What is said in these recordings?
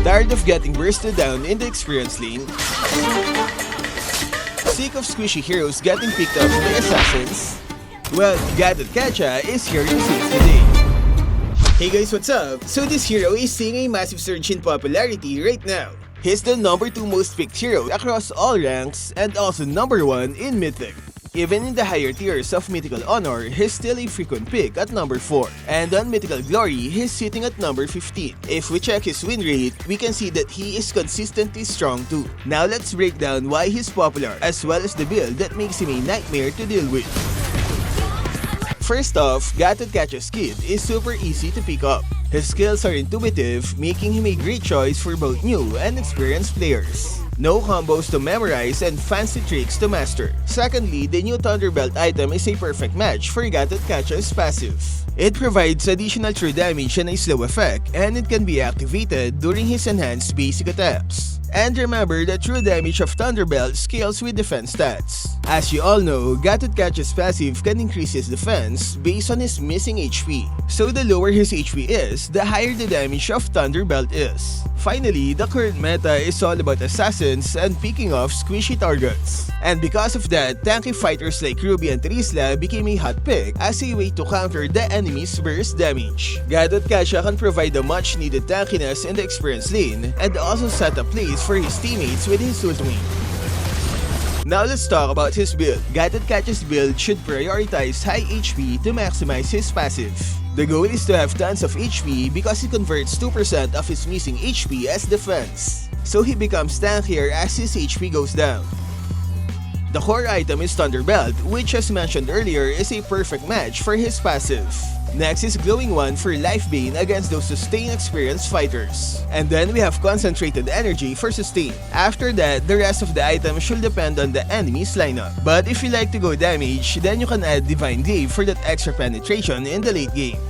Tired of getting bursted down in the experience lane? Sick of squishy heroes getting picked up by assassins? Well, Gatotkaca is here to save the day. Hey guys, what's up? So this hero is seeing a massive surge in popularity right now. He's the number 2 most picked hero across all ranks and also number 1 in Mythic. Even in the higher tiers of Mythical Honor, he's still a frequent pick at number 4. And on Mythical Glory, he's sitting at number 15. If we check his win rate, we can see that he is consistently strong too. Now let's break down why he's popular, as well as the build that makes him a nightmare to deal with. First off, Gatotkaca's kit is super easy to pick up. His skills are intuitive, making him a great choice for both new and experienced players. No combos to memorize and fancy tricks to master. Secondly, the new Thunderbelt item is a perfect match for Gatotkaca's passive. It provides additional true damage and a slow effect, and it can be activated during his enhanced basic attacks. And remember that true damage of Thunderbelt scales with defense stats. As you all know, Gatotkaca's passive can increase his defense based on his missing HP. So the lower his HP is, the higher the damage of Thunderbelt is. Finally, the current meta is all about assassins and picking off squishy targets. And because of that, tanky fighters like Ruby and Trisla became a hot pick as a way to counter the enemy's burst damage. Gatotkaca can provide the much needed tankiness in the experience lane and also set a place for his teammates with his ultimate. Now let's talk about his build. Gatotkaca's build should prioritize high HP to maximize his passive. The goal is to have tons of HP because he converts 2% of his missing HP as defense. So he becomes tankier as his HP goes down. The core item is Thunderbelt, which as mentioned earlier is a perfect match for his passive. Next is Glowing One for Life Bane against those Sustain experienced fighters. And then we have Concentrated Energy for Sustain. After that, the rest of the items should depend on the enemy's lineup. But if you like to go damage, then you can add Divine Glaive for that extra penetration in the late game.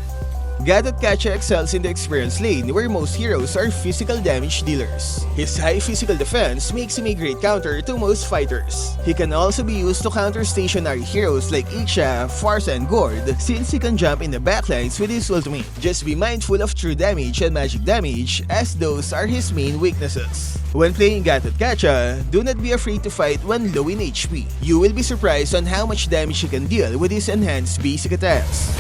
Gatotkaca excels in the experience lane where most heroes are physical damage dealers. His high physical defense makes him a great counter to most fighters. He can also be used to counter stationary heroes like Ixia, Pharsa, and Gord since he can jump in the backlines with his ultimate. Just be mindful of true damage and magic damage as those are his main weaknesses. When playing Gatotkaca, do not be afraid to fight when low in HP. You will be surprised on how much damage he can deal with his enhanced basic attacks.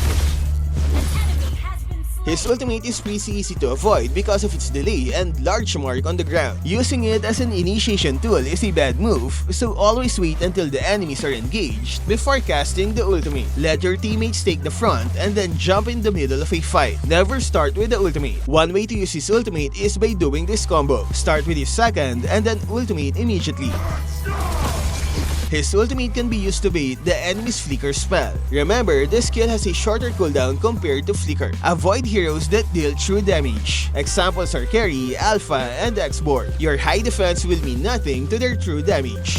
His ultimate is pretty easy to avoid because of its delay and large mark on the ground. Using it as an initiation tool is a bad move, so always wait until the enemies are engaged before casting the ultimate. Let your teammates take the front and then jump in the middle of a fight. Never start with the ultimate. One way to use his ultimate is by doing this combo. Start with his second and then ultimate immediately. His ultimate can be used to bait the enemy's Flicker spell. Remember, this skill has a shorter cooldown compared to Flicker. Avoid heroes that deal true damage. Examples are Carry, Alpha, and X-Board. Your high defense will mean nothing to their true damage.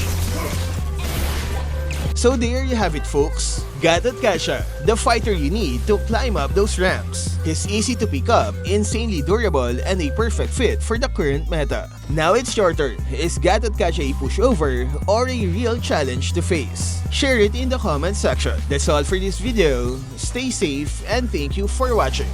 So there you have it, folks. Gatotkaca, the fighter you need to climb up those ramps. He's easy to pick up, insanely durable, and a perfect fit for the current meta. Now it's your turn. Is Gatotkaca a pushover or a real challenge to face? Share it in the comment section. That's all for this video. Stay safe and thank you for watching.